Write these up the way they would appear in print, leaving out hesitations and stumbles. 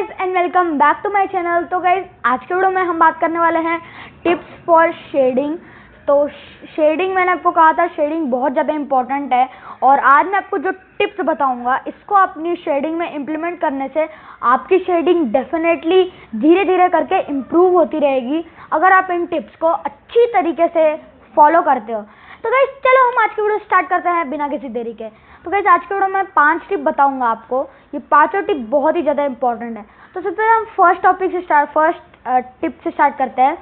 Guys and welcome back to my channel. तो guys आज के वीडियो में हम बात करने वाले हैं टिप्स फॉर शेडिंग। तो शेडिंग मैंने आपको कहा था, शेडिंग बहुत ज़्यादा इंपॉर्टेंट है और आज मैं आपको जो टिप्स बताऊंगा इसको अपनी शेडिंग में इम्प्लीमेंट करने से आपकी शेडिंग डेफिनेटली धीरे धीरे करके इम्प्रूव होती रहेगी अगर आप इन टिप्स को अच्छी तरीके से फॉलो करते हो। तो गाइज चलो हम आज की वीडियो स्टार्ट करते हैं बिना किसी देरी के। तो गाइज आज के वीडियो में 5 टिप बताऊंगा आपको। ये पांचों टिप बहुत ही ज़्यादा इंपॉर्टेंट है। तो सबसे पहले हम फर्स्ट टिप से स्टार्ट करते हैं।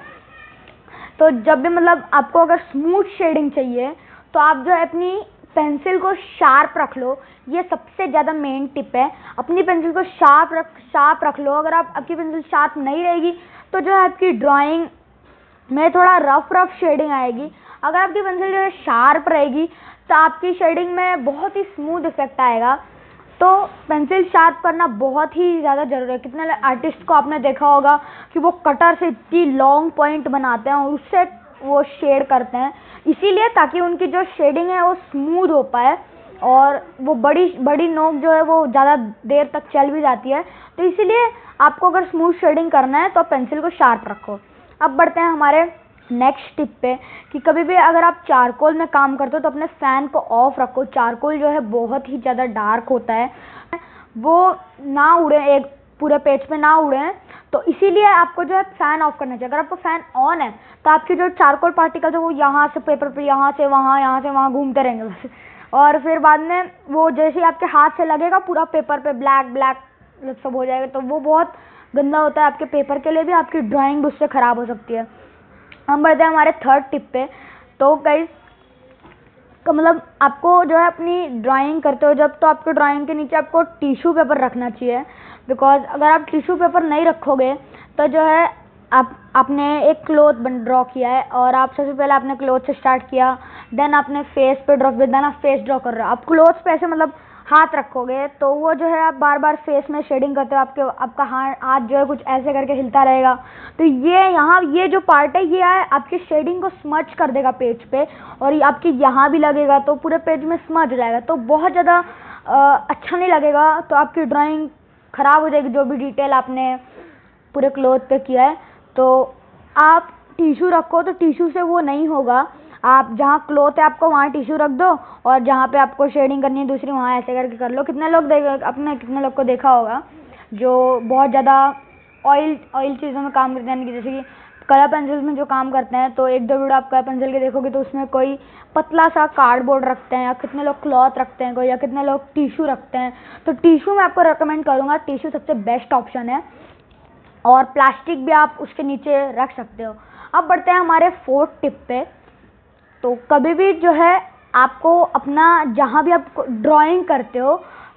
तो जब भी आपको अगर स्मूथ शेडिंग चाहिए तो आप जो है अपनी पेंसिल को शार्प रख लो। ये सबसे ज़्यादा मेन टिप है, अपनी पेंसिल को शार्प रख लो। अगर आपकी पेंसिल शार्प नहीं रहेगी तो जो है आपकी ड्राइंग में थोड़ा रफ शेडिंग आएगी। अगर आपकी पेंसिल जो है शार्प रहेगी तो आपकी शेडिंग में बहुत ही स्मूथ इफेक्ट आएगा। तो पेंसिल शार्प करना बहुत ही ज़्यादा ज़रूरी है। कितने आर्टिस्ट को आपने देखा होगा कि वो कटर से इतनी लॉन्ग पॉइंट बनाते हैं और उससे वो शेड करते हैं, इसीलिए ताकि उनकी जो शेडिंग है वो स्मूथ हो पाए और वो बड़ी नोक जो है वो ज़्यादा देर तक चल भी जाती है। तो इसीलिए आपको अगर स्मूथ शेडिंग करना है तो पेंसिल को शार्प रखो। अब बढ़ते हैं हमारे नेक्स्ट टिप पे कि कभी भी अगर आप चारकोल में काम करते हो तो अपने फ़ैन को ऑफ रखो। चारकोल जो है बहुत ही ज़्यादा डार्क होता है, वो ना उड़े, एक पूरे पेज पे ना उड़े, तो इसीलिए आपको जो है फ़ैन ऑफ करना चाहिए। अगर आपको फ़ैन ऑन है तो आपके जो चारकोल पार्टिकल्स है वो यहाँ से पेपर पे यहाँ से वहाँ घूमते रहेंगे बस। और फिर बाद में वो जैसे ही आपके हाथ से लगेगा पूरा पेपर पे ब्लैक सब हो जाएगा। तो वो बहुत गंदा होता है आपके पेपर के लिए भी, आपकी ड्राइंग भी उससे ख़राब हो सकती है। हम बढ़ते हैं हमारे थर्ड टिप पे। तो गाइस आपको जो है अपनी ड्राइंग करते हो जब, तो आपको ड्राइंग के नीचे आपको टिश्यू पेपर रखना चाहिए। बिकॉज अगर आप टिश्यू पेपर नहीं रखोगे तो जो है आपने एक क्लॉथ ड्रॉ किया है और आप सबसे पहले आपने क्लॉथ से स्टार्ट किया, देन आपने फेस पे ड्रॉ किया, देन आप फेस ड्रॉ कर रहे हो। आप क्लॉथ पे ऐसे हाथ रखोगे तो वो जो है आप बार बार फेस में शेडिंग करते हो, आपका हाथ जो है कुछ ऐसे करके हिलता रहेगा। तो ये जो पार्ट है ये आपकी शेडिंग को स्मच कर देगा पेज पे और आपकी यहाँ भी लगेगा तो पूरे पेज में स्मच हो जाएगा, तो बहुत ज़्यादा अच्छा नहीं लगेगा। तो आपकी ड्राइंग ख़राब हो जाएगी जो भी डिटेल आपने पूरे क्लॉथ पे किया है। तो आप टिश्यू रखो, तो टिश्यू से वो नहीं होगा। आप जहाँ क्लॉथ है आपको वहाँ टिश्यू रख दो और जहाँ पे आपको शेडिंग करनी है दूसरी वहाँ ऐसे करके कर लो। कितने लोग को देखा होगा जो बहुत ज़्यादा ऑयल चीज़ों में काम करते हैं, जैसे कि कलर पेंसिल में जो काम करते हैं। तो एक दो वीडियो आप कलर पेंसिल के देखोगे तो उसमें कोई पतला सा कार्डबोर्ड रखते हैं या कितने लोग क्लॉथ रखते हैं कोई, या कितने लोग टिश्यू रखते हैं। तो टिश्यू मैं आपको रेकमेंड करूँगा, टिश्यू सबसे बेस्ट ऑप्शन है और प्लास्टिक भी आप उसके नीचे रख सकते हो। अब बढ़ते हैं हमारे फोर्थ टिप पे। तो कभी भी जो है आपको अपना जहाँ भी आप ड्राइंग करते हो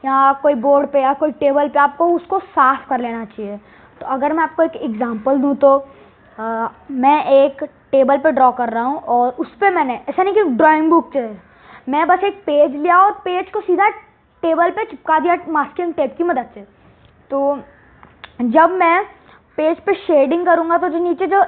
या कोई बोर्ड पे या कोई टेबल पे, आपको उसको साफ़ कर लेना चाहिए। तो अगर मैं आपको एक एग्जांपल दूँ तो मैं एक टेबल पे ड्रॉ कर रहा हूँ और उस पर मैंने ऐसा नहीं कि ड्राइंग बुक से, मैं बस एक पेज लिया और पेज को सीधा टेबल पे चिपका दिया मास्किंग टेप की मदद से। तो जब मैं पेज पे शेडिंग करूँगा तो जो नीचे जो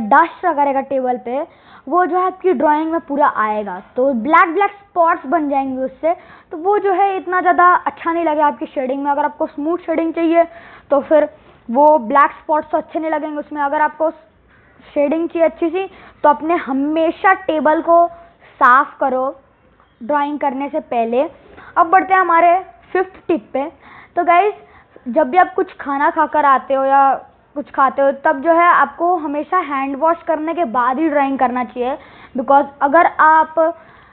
डस्ट लगा रहेगा टेबल पे वो जो है आपकी ड्राइंग में पूरा आएगा, तो ब्लैक स्पॉट्स बन जाएंगे उससे। तो वो जो है इतना ज़्यादा अच्छा नहीं लगेगा आपकी शेडिंग में। अगर आपको स्मूथ शेडिंग चाहिए तो फिर वो ब्लैक स्पॉट्स तो अच्छे नहीं लगेंगे उसमें। अगर आपको शेडिंग चाहिए अच्छी सी तो अपने हमेशा टेबल को साफ़ करो ड्राइंग करने से पहले। अब बढ़ते हैं हमारे फिफ्थ टिप पे। तो गाइस जब भी आप कुछ खाना खाकर आते हो या कुछ खाते हो तब जो है आपको हमेशा हैंड वॉश करने के बाद ही ड्राइंग करना चाहिए। बिकॉज अगर आप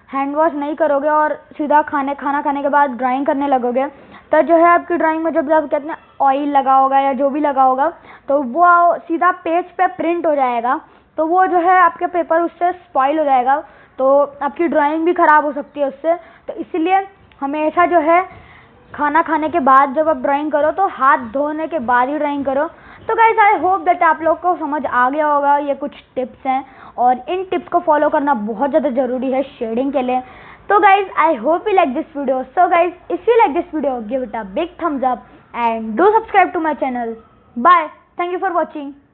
हैंड वॉश नहीं करोगे और सीधा खाना खाने के बाद ड्राइंग करने लगोगे तो जो है आपकी ड्राइंग में जब कहते हैं ऑयल लगा होगा या जो भी लगा होगा तो वो सीधा पेज पे प्रिंट हो जाएगा, तो वो जो है आपके पेपर उससे स्पॉइल हो जाएगा, तो आपकी ड्राइंग भी ख़राब हो सकती है उससे। तो इसलिए हमेशा जो है खाना खाने के बाद जब आप ड्राइंग करो तो हाथ धोने के बाद ही ड्राइंग करो। तो गाइस आई होप दैट आप लोग को समझ आ गया होगा, ये कुछ टिप्स हैं और इन टिप्स को फॉलो करना बहुत ज़्यादा ज़रूरी है शेडिंग के लिए। तो guys I hope you like this video. So guys if you like this video give it a big thumbs up and do subscribe to my channel. Bye, thank you for watching.